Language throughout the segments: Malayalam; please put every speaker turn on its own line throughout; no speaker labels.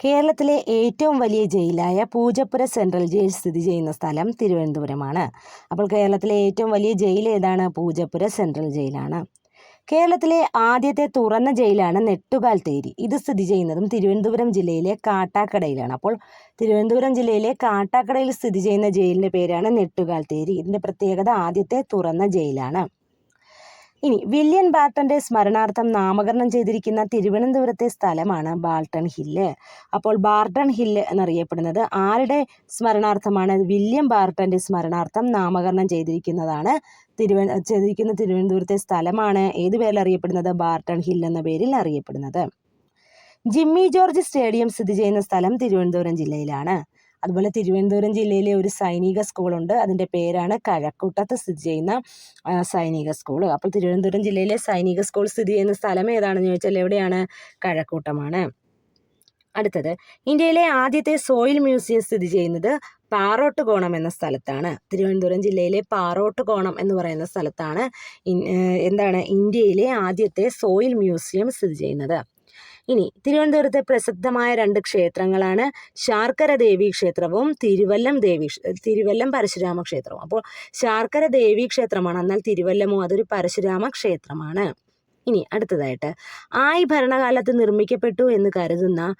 കേരളത്തിലെ ഏറ്റവും വലിയ ജയിലായ പൂജപ്പുര സെൻട്രൽ ജയിൽ സ്ഥിതി ചെയ്യുന്ന സ്ഥലം തിരുവനന്തപുരമാണ്. അപ്പോൾ കേരളത്തിലെ ഏറ്റവും വലിയ ജയിൽ ഏതാണ്? പൂജപ്പുര സെൻട്രൽ ജയിലാണ്. കേരളത്തിലെ ആദ്യത്തെ തുറന്ന ജയിലാണ് നെട്ടുകാൽ തേരി. ഇത് സ്ഥിതി ചെയ്യുന്നതും തിരുവനന്തപുരം ജില്ലയിലെ കാട്ടാക്കടയിലാണ്. അപ്പോൾ തിരുവനന്തപുരം ജില്ലയിലെ കാട്ടാക്കടയിൽ സ്ഥിതി ചെയ്യുന്ന ജയിലിൻ്റെ പേരാണ് നെട്ടുകാൽ തേരി. ഇതിൻ്റെ പ്രത്യേകത ആദ്യത്തെ തുറന്ന ജയിലാണ്. ഇനി വില്യം ബാർട്ടൻ്റെ സ്മരണാർത്ഥം നാമകരണം ചെയ്തിരിക്കുന്ന തിരുവനന്തപുരത്തെ സ്ഥലമാണ് ബാൾട്ടൺ ഹില്ല്. അപ്പോൾ ബാർട്ടൺ ഹില്ല് എന്നറിയപ്പെടുന്നത് ആരുടെ സ്മരണാർത്ഥമാണ്? വില്യം ബാർട്ടൻ്റെ സ്മരണാർത്ഥം നാമകരണം ചെയ്തിരിക്കുന്നതാണ്. തിരുവനന്തപുരത്തെ സ്ഥലമാണ് ഏത് പേരിൽ അറിയപ്പെടുന്നത്? ബാർട്ടൺ ഹില്ല് എന്ന പേരിൽ അറിയപ്പെടുന്നത്. ജിമ്മി ജോർജ് സ്റ്റേഡിയം സ്ഥിതി ചെയ്യുന്ന സ്ഥലം തിരുവനന്തപുരം ജില്ലയിലാണ്. അതുപോലെ തിരുവനന്തപുരം ജില്ലയിലെ ഒരു സൈനിക സ്കൂളുണ്ട്. അതിൻ്റെ പേരാണ് കഴക്കൂട്ടത്ത് സ്ഥിതി ചെയ്യുന്ന സൈനിക സ്കൂൾ. അപ്പോൾ തിരുവനന്തപുരം ജില്ലയിലെ സൈനിക സ്കൂൾ സ്ഥിതി ചെയ്യുന്ന സ്ഥലം ഏതാണെന്ന് ചോദിച്ചാൽ എവിടെയാണ്? കഴക്കൂട്ടമാണ്. അടുത്തത്, ഇന്ത്യയിലെ ആദ്യത്തെ സോയിൽ മ്യൂസിയം സ്ഥിതി ചെയ്യുന്നത് പാറോട്ടുകോണം എന്ന സ്ഥലത്താണ്. തിരുവനന്തപുരം ജില്ലയിലെ പാറോട്ടുകോണം എന്ന് പറയുന്ന സ്ഥലത്താണ് ഇന്ത്യയിലെ ആദ്യത്തെ സോയിൽ മ്യൂസിയം സ്ഥിതി ചെയ്യുന്നത്. ഇനി തിരുവനന്തപുരത്തെ പ്രസിദ്ധമായ 2 ക്ഷേത്രങ്ങളാണ് ശാർക്കര ദേവി ക്ഷേത്രവും തിരുവല്ലം പരശുരാമ ക്ഷേത്രവും. അപ്പോൾ ശാർക്കര ദേവി ക്ഷേത്രമാണ്, എന്നാൽ തിരുവല്ലമോ അതൊരു പരശുരാമ ക്ഷേത്രമാണ്. ഇനി അടുത്തതായിട്ട് ആയി ഭരണകാലത്ത് നിർമ്മിക്കപ്പെട്ടു എന്ന് കരുതുന്ന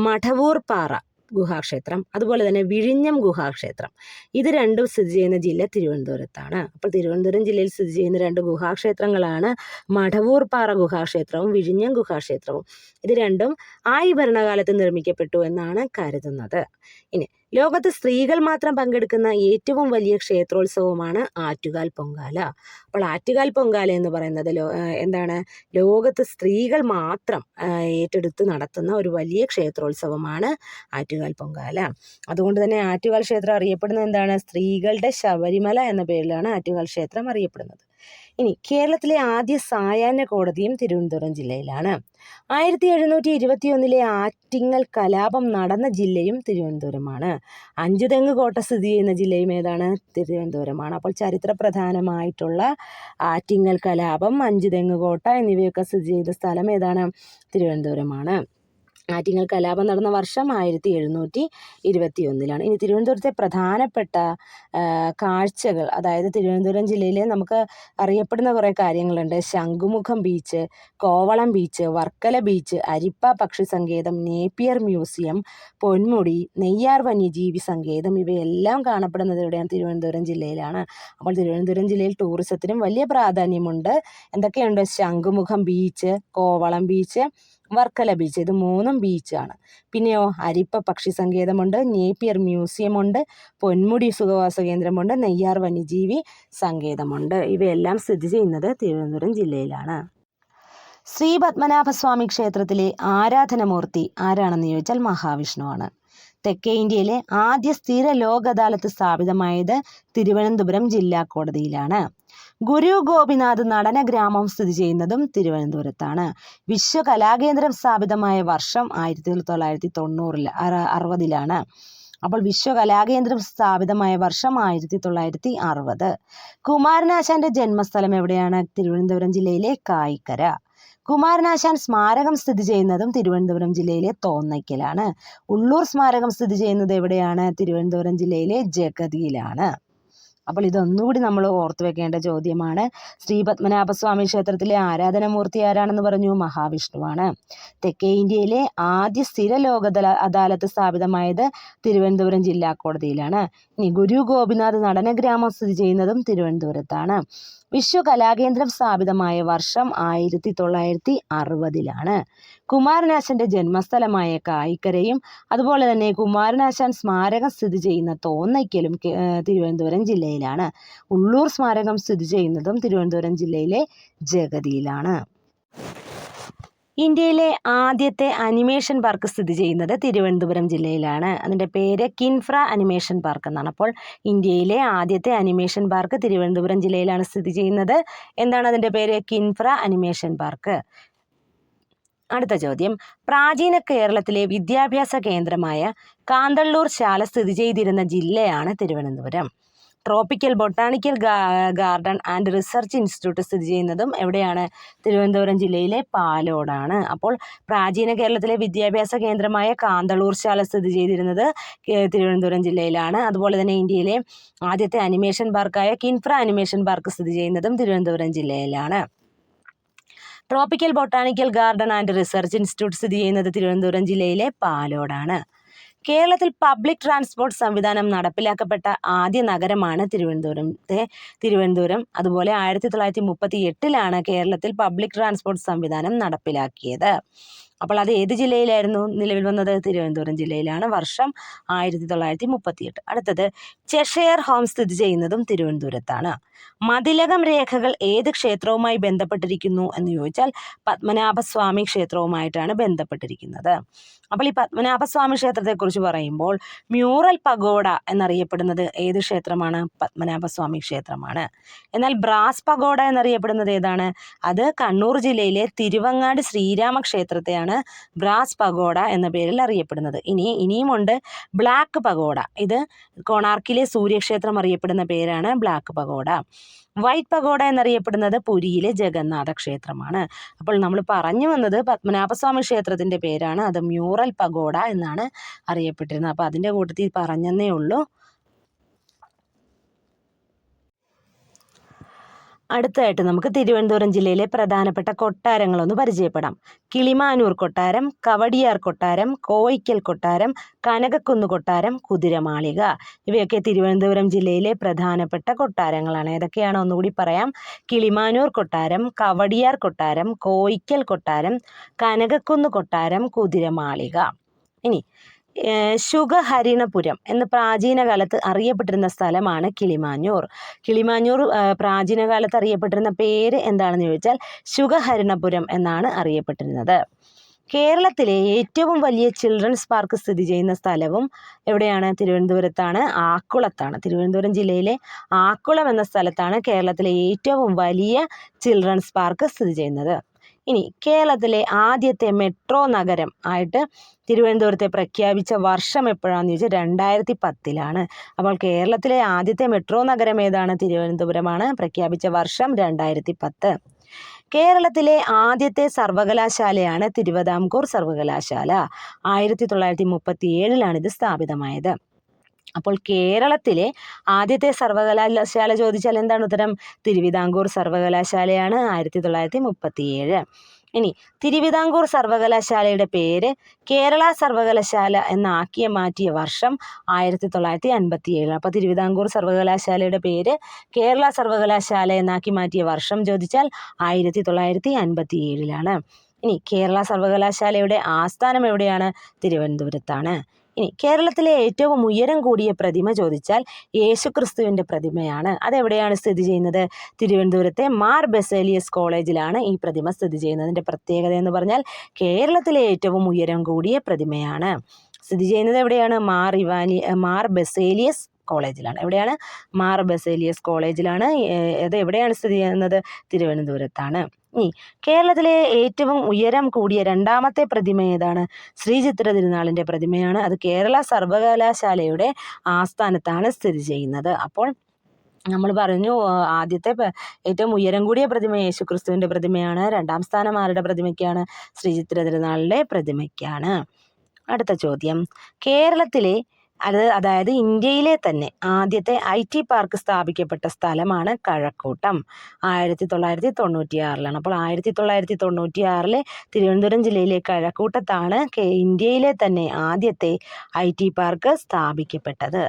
മഠവൂർ പാറ ഗുഹാക്ഷേത്രം, അതുപോലെ തന്നെ വിഴിഞ്ഞം ഗുഹാക്ഷേത്രം, ഇത് രണ്ടും സ്ഥിതി ചെയ്യുന്ന ജില്ല തിരുവനന്തപുരത്താണ്. അപ്പോൾ തിരുവനന്തപുരം ജില്ലയിൽ സ്ഥിതി ചെയ്യുന്ന 2 ഗുഹാക്ഷേത്രങ്ങളാണ് മഠവൂർ പാറ ഗുഹാക്ഷേത്രവും വിഴിഞ്ഞം ഗുഹാക്ഷേത്രവും. ഇത് രണ്ടും ആയി ഭരണകാലത്ത് നിർമ്മിക്കപ്പെട്ടു എന്നാണ് കരുതുന്നത്. ഇനി ലോകത്ത് സ്ത്രീകൾ മാത്രം പങ്കെടുക്കുന്ന ഏറ്റവും വലിയ ക്ഷേത്രോത്സവമാണ് ആറ്റുകാൽ പൊങ്കാല. അപ്പോൾ ആറ്റുകാൽ പൊങ്കാല എന്ന് പറയുന്നത് ലോകത്ത് സ്ത്രീകൾ മാത്രം ഏറ്റെടുത്ത് നടത്തുന്ന ഒരു വലിയ ക്ഷേത്രോത്സവമാണ് ആറ്റുകാൽ പൊങ്കാല. അതുകൊണ്ട് തന്നെ ആറ്റുകാൽ ക്ഷേത്രം അറിയപ്പെടുന്നത് എന്താണ്? സ്ത്രീകളുടെ ശബരിമല എന്ന പേരിലാണ് ആറ്റുകാൽ ക്ഷേത്രം അറിയപ്പെടുന്നത്. ഇനി കേരളത്തിലെ ആദ്യ സായാഹ്ന കോടതിയും തിരുവനന്തപുരം ജില്ലയിലാണ്. 1721 ആറ്റിങ്ങൽ കലാപം നടന്ന ജില്ലയും തിരുവനന്തപുരമാണ്. അഞ്ചുതെങ്ങ് കോട്ട സ്ഥിതി ചെയ്യുന്ന ജില്ലയും ഏതാണ്? തിരുവനന്തപുരമാണ്. അപ്പോൾ ചരിത്ര പ്രധാനമായിട്ടുള്ള ആറ്റിങ്ങൽ കലാപം, അഞ്ചുതെങ്ങ് കോട്ട എന്നിവയൊക്കെ സ്ഥിതി ചെയ്ത സ്ഥലം ഏതാണ്? തിരുവനന്തപുരമാണ്. ആറ്റിങ്ങൽ കലാപം നടന്ന വർഷം 1721. ഇനി തിരുവനന്തപുരത്തെ പ്രധാനപ്പെട്ട കാഴ്ചകൾ, അതായത് തിരുവനന്തപുരം ജില്ലയിൽ നമുക്ക് അറിയപ്പെടുന്ന കുറേ കാര്യങ്ങളുണ്ട്. Shankhumukham beach, Kovalam beach, Varkala beach, Arippa പക്ഷി സങ്കേതം, നേപ്പിയർ മ്യൂസിയം, പൊന്മുടി, നെയ്യാർ വന്യജീവി സങ്കേതം, ഇവയെല്ലാം കാണപ്പെടുന്നത് എവിടെയാണ്? തിരുവനന്തപുരം ജില്ലയിലാണ്. അപ്പോൾ തിരുവനന്തപുരം ജില്ലയിൽ ടൂറിസത്തിനും വലിയ പ്രാധാന്യമുണ്ട്. എന്തൊക്കെയുണ്ട്? Shankhumukham beach, Kovalam beach, Varkala beach, ഇത് 3 ബീച്ചാണ്. പിന്നെയോ അരിപ്പ പക്ഷി സങ്കേതമുണ്ട്, നേപ്പിയർ മ്യൂസിയമുണ്ട്, പൊന്മുടി സുഖവാസ കേന്ദ്രമുണ്ട്, നെയ്യാർ വന്യജീവി സങ്കേതമുണ്ട്. ഇവയെല്ലാം സ്ഥിതി ചെയ്യുന്നത് തിരുവനന്തപുരം ജില്ലയിലാണ്. ശ്രീ പത്മനാഭസ്വാമി ക്ഷേത്രത്തിലെ ആരാധനമൂർത്തി ആരാണെന്ന് ചോദിച്ചാൽ മഹാവിഷ്ണുവാണ്. തെക്കേ ഇന്ത്യയിലെ ആദ്യ സ്ഥിര ലോക് അദാലത്ത് സ്ഥാപിതമായത് തിരുവനന്തപുരം ജില്ലാ കോടതിയിലാണ്. ഗുരു ഗോപിനാഥ് നടന ഗ്രാമം സ്ഥിതി ചെയ്യുന്നതും തിരുവനന്തപുരത്താണ്. വിശ്വ കലാകേന്ദ്രം സ്ഥാപിതമായ വർഷം 1960. അപ്പോൾ വിശ്വ കലാകേന്ദ്രം സ്ഥാപിതമായ വർഷം 1960. കുമാരനാശാന്റെ ജന്മസ്ഥലം എവിടെയാണ്? തിരുവനന്തപുരം ജില്ലയിലെ കായിക്കര. കുമാരനാശാൻ സ്മാരകം സ്ഥിതി ചെയ്യുന്നതും തിരുവനന്തപുരം ജില്ലയിലെ തോന്നയ്ക്കലാണ്. ഉള്ളൂർ സ്മാരകം സ്ഥിതി ചെയ്യുന്നത് എവിടെയാണ്? തിരുവനന്തപുരം ജില്ലയിലെ ജഗതിയിലാണ്. അപ്പോൾ ഇതൊന്നുകൂടി നമ്മൾ ഓർത്തു വെക്കേണ്ട ചോദ്യമാണ്. ശ്രീ പത്മനാഭസ്വാമി ക്ഷേത്രത്തിലെ ആരാധനാമൂർത്തി ആരാണെന്ന് പറഞ്ഞു? മഹാവിഷ്ണുവാണ്. തെക്കേ ഇന്ത്യയിലെ ആദ്യ സ്ഥിര ലോക അദാലത്ത് സ്ഥാപിതമായത് തിരുവനന്തപുരം ജില്ലാ കോടതിയിലാണ്. ഇനി ഗുരു ഗോപിനാഥ് നടനഗ്രാമം സ്ഥിതി ചെയ്യുന്നതും തിരുവനന്തപുരത്താണ്. വിശ്വ കലാകേന്ദ്രം സ്ഥാപിതമായ വർഷം 1960. കുമാരനാശാന്റെ ജന്മസ്ഥലമായ കായിക്കരയും അതുപോലെ തന്നെ കുമാരനാശാൻ സ്മാരകം സ്ഥിതി ചെയ്യുന്ന തോന്നയ്ക്കലും തിരുവനന്തപുരം ജില്ലയിലാണ്. ഉള്ളൂർ സ്മാരകം സ്ഥിതി ചെയ്യുന്നതും തിരുവനന്തപുരം ജില്ലയിലെ ജഗതിയിലാണ്. ഇന്ത്യയിലെ ആദ്യത്തെ അനിമേഷൻ പാർക്ക് സ്ഥിതി ചെയ്യുന്നത് തിരുവനന്തപുരം ജില്ലയിലാണ്. അതിൻ്റെ പേര് കിൻഫ്ര അനിമേഷൻ പാർക്ക് എന്നാണ്. അപ്പോൾ ഇന്ത്യയിലെ ആദ്യത്തെ അനിമേഷൻ പാർക്ക് തിരുവനന്തപുരം ജില്ലയിലാണ് സ്ഥിതി ചെയ്യുന്നത്. എന്താണ് അതിൻ്റെ പേര്? KINFRA animation park. അടുത്ത ചോദ്യം, പ്രാചീന കേരളത്തിലെ വിദ്യാഭ്യാസ കേന്ദ്രമായ കാന്തള്ളൂർ ശാല സ്ഥിതി ചെയ്തിരുന്ന ജില്ലയാണ് Thiruvananthapuram. Tropical botanical garden and research institute സ്ഥിതി ചെയ്യുന്നതും എവിടെയാണ്? തിരുവനന്തപുരം ജില്ലയിലെ പാലോടാണ്. അപ്പോൾ പ്രാചീന കേരളത്തിലെ വിദ്യാഭ്യാസ കേന്ദ്രമായ കാന്തളൂർ ശാല സ്ഥിതി ചെയ്തിരുന്നത് തിരുവനന്തപുരം ജില്ലയിലാണ്. അതുപോലെ തന്നെ ഇന്ത്യയിലെ ആദ്യത്തെ അനിമേഷൻ പാർക്കായ കിൻഫ്ര അനിമേഷൻ പാർക്ക് സ്ഥിതി ചെയ്യുന്നതും തിരുവനന്തപുരം ജില്ലയിലാണ്. Tropical botanical garden and research institute സ്ഥിതി ചെയ്യുന്നത് തിരുവനന്തപുരം ജില്ലയിലെ പാലോടാണ്. കേരളത്തിൽ പബ്ലിക് ട്രാൻസ്പോർട്ട് സംവിധാനം നടപ്പിലാക്കപ്പെട്ട ആദ്യ നഗരമാണ് തിരുവനന്തപുരം. അതുപോലെ 1938 കേരളത്തിൽ പബ്ലിക് ട്രാൻസ്പോർട്ട് സംവിധാനം നടപ്പിലാക്കിയത്. അപ്പോൾ അത് ഏത് ജില്ലയിലായിരുന്നു നിലവിൽ വന്നത്? തിരുവനന്തപുരം ജില്ലയിലാണ്. വർഷം 1938. അടുത്തത്, ചെഷെയർ ഹോം സ്ഥിതി ചെയ്യുന്നതും തിരുവനന്തപുരത്താണ്. മതിലകം രേഖകൾ ഏത് ക്ഷേത്രവുമായി ബന്ധപ്പെട്ടിരിക്കുന്നു എന്ന് ചോദിച്ചാൽ പത്മനാഭസ്വാമി ക്ഷേത്രവുമായിട്ടാണ് ബന്ധപ്പെട്ടിരിക്കുന്നത്. അപ്പോൾ ഈ പത്മനാഭസ്വാമി ക്ഷേത്രത്തെക്കുറിച്ച് പറയുമ്പോൾ മ്യൂറൽ പഗോഡ എന്നറിയപ്പെടുന്നത് ഏത് ക്ഷേത്രമാണ്? പത്മനാഭസ്വാമി ക്ഷേത്രമാണ്. എന്നാൽ ബ്രാസ് പഗോഡ എന്നറിയപ്പെടുന്നത് ഏതാണ്? അത് കണ്ണൂർ ജില്ലയിലെ തിരുവങ്ങാട് ശ്രീരാമ ക്ഷേത്രത്തെയാണ് ബ്രാസ് പഗോഡ എന്ന പേരിൽ അറിയപ്പെടുന്നത്. ഇനിയുമുണ്ട് ബ്ലാക്ക് പഗോഡ. ഇത് കൊണാർക്കിലെ സൂര്യക്ഷേത്രം അറിയപ്പെടുന്ന പേരാണ് ബ്ലാക്ക് പഗോഡ. വൈറ്റ് പഗോഡ എന്നറിയപ്പെടുന്നത് പുരിയിലെ ജഗന്നാഥ ക്ഷേത്രമാണ്. അപ്പോൾ നമ്മൾ പറഞ്ഞു വന്നത് പത്മനാഭസ്വാമി ക്ഷേത്രത്തിൻ്റെ പേരാണ്. അത് മ്യൂറൽ പഗോഡ എന്നാണ് അറിയപ്പെട്ടിരുന്നത്. അപ്പോൾ അതിൻ്റെ കൂട്ടത്തിൽ പറഞ്ഞെന്നേ ഉള്ളൂ. അടുത്തതായിട്ട് നമുക്ക് തിരുവനന്തപുരം ജില്ലയിലെ പ്രധാനപ്പെട്ട കൊട്ടാരങ്ങളൊന്ന് പരിചയപ്പെടാം. കിളിമാനൂർ കൊട്ടാരം, കവടിയാർ കൊട്ടാരം, കോയിക്കൽ കൊട്ടാരം, കനകക്കുന്ന് കൊട്ടാരം, കുതിരമാളിക. ഇവയൊക്കെ തിരുവനന്തപുരം ജില്ലയിലെ പ്രധാനപ്പെട്ട കൊട്ടാരങ്ങളാണ്. ഏതൊക്കെയാണ് ഒന്നുകൂടി പറയാം. കിളിമാനൂർ കൊട്ടാരം, കവടിയാർ കൊട്ടാരം, കോയിക്കൽ കൊട്ടാരം, കനകക്കുന്ന് കൊട്ടാരം, കുതിരമാളിക. ഇനി ശുഗഹരിണപുരം എന്ന് പ്രാചീന കാലത്ത് അറിയപ്പെട്ടിരുന്ന സ്ഥലമാണ് കിളിമാനൂർ പ്രാചീന കാലത്ത് അറിയപ്പെട്ടിരുന്ന പേര് എന്താണെന്ന് ചോദിച്ചാൽ ശുഗഹരിണപുരം എന്നാണ് അറിയപ്പെട്ടിരുന്നത്. കേരളത്തിലെ ഏറ്റവും വലിയ ചിൽഡ്രൻസ് പാർക്ക് സ്ഥിതി ചെയ്യുന്ന സ്ഥലവും എവിടെയാണ്? തിരുവനന്തപുരത്താണ്, ആക്കുളത്താണ്. തിരുവനന്തപുരം ജില്ലയിലെ ആക്കുളം എന്ന സ്ഥലത്താണ് കേരളത്തിലെ ഏറ്റവും വലിയ ചിൽഡ്രൻസ് പാർക്ക് സ്ഥിതി ചെയ്യുന്നത്. ഇനി കേരളത്തിലെ ആദ്യത്തെ മെട്രോ നഗരം ആയിട്ട് തിരുവനന്തപുരത്തെ പ്രഖ്യാപിച്ച വർഷം എപ്പോഴാണെന്ന് ചോദിച്ചാൽ 2010. അപ്പോൾ കേരളത്തിലെ ആദ്യത്തെ മെട്രോ നഗരം ഏതാണ്? തിരുവനന്തപുരമാണ്. പ്രഖ്യാപിച്ച വർഷം 2010. കേരളത്തിലെ ആദ്യത്തെ സർവകലാശാലയാണ് തിരുവിതാംകൂർ സർവകലാശാല. 1937 ഇത് സ്ഥാപിതമായത്. അപ്പോൾ കേരളത്തിലെ ആദ്യത്തെ സർവകലാശാല ചോദിച്ചാൽ എന്താണ് ഉത്തരം? തിരുവിതാംകൂർ സർവകലാശാലയാണ്. 1937. ഇനി തിരുവിതാംകൂർ സർവകലാശാലയുടെ പേര് കേരള സർവകലാശാല എന്നാക്കി മാറ്റിയ വർഷം 1957. അപ്പോൾ തിരുവിതാംകൂർ സർവകലാശാലയുടെ പേര് കേരള സർവകലാശാല എന്നാക്കി മാറ്റിയ വർഷം ചോദിച്ചാൽ 1957. ഇനി കേരള സർവകലാശാലയുടെ ആസ്ഥാനം എവിടെയാണ്? തിരുവനന്തപുരത്താണ്. ഇനി കേരളത്തിലെ ഏറ്റവും ഉയരം കൂടിയ പ്രതിമ ചോദിച്ചാൽ യേശുക്രിസ്തുവിൻ്റെ പ്രതിമയാണ്. അതെവിടെയാണ് സ്ഥിതി ചെയ്യുന്നത്? തിരുവനന്തപുരത്തെ മാർ ബസേലിയസ് കോളേജിലാണ് ഈ പ്രതിമ സ്ഥിതി ചെയ്യുന്നതിൻ്റെ പ്രത്യേകത എന്ന് പറഞ്ഞാൽ കേരളത്തിലെ ഏറ്റവും ഉയരം കൂടിയ പ്രതിമയാണ്. സ്ഥിതി ചെയ്യുന്നത് എവിടെയാണ്? മാർ ബസേലിയസ് കോളേജിലാണ്. എവിടെയാണ്? മാർ ബസേലിയസ് കോളേജിലാണ്. അത് എവിടെയാണ് സ്ഥിതി ചെയ്യുന്നത്? തിരുവനന്തപുരത്താണ്. ഇനി കേരളത്തിലെ ഏറ്റവും ഉയരം കൂടിയ രണ്ടാമത്തെ പ്രതിമ ഏതാണ്? ശ്രീചിത്ര തിരുനാളിൻ്റെ പ്രതിമയാണ്. അത് കേരള സർവകലാശാലയുടെ ആസ്ഥാനത്താണ് സ്ഥിതി ചെയ്യുന്നത്. അപ്പോൾ നമ്മൾ പറഞ്ഞു ആദ്യത്തെ ഏറ്റവും ഉയരം കൂടിയ പ്രതിമ യേശുക്രിസ്തുവിൻ്റെ പ്രതിമയാണ്. രണ്ടാം സ്ഥാനം ആരുടെ പ്രതിമയ്ക്കാണ്? ശ്രീചിത്ര തിരുനാളിൻ്റെ പ്രതിമയ്ക്കാണ്. അടുത്ത ചോദ്യം, കേരളത്തിലെ അതായത് ഇന്ത്യയിലെ തന്നെ ആദ്യത്തെ IT പാർക്ക് സ്ഥാപിക്കപ്പെട്ട സ്ഥലമാണ് കഴക്കൂട്ടം. 1996. അപ്പോൾ 1996 തിരുവനന്തപുരം ജില്ലയിലെ കഴക്കൂട്ടത്താണ് ഇന്ത്യയിലെ തന്നെ ആദ്യത്തെ IT പാർക്ക് സ്ഥാപിക്കപ്പെട്ടത്.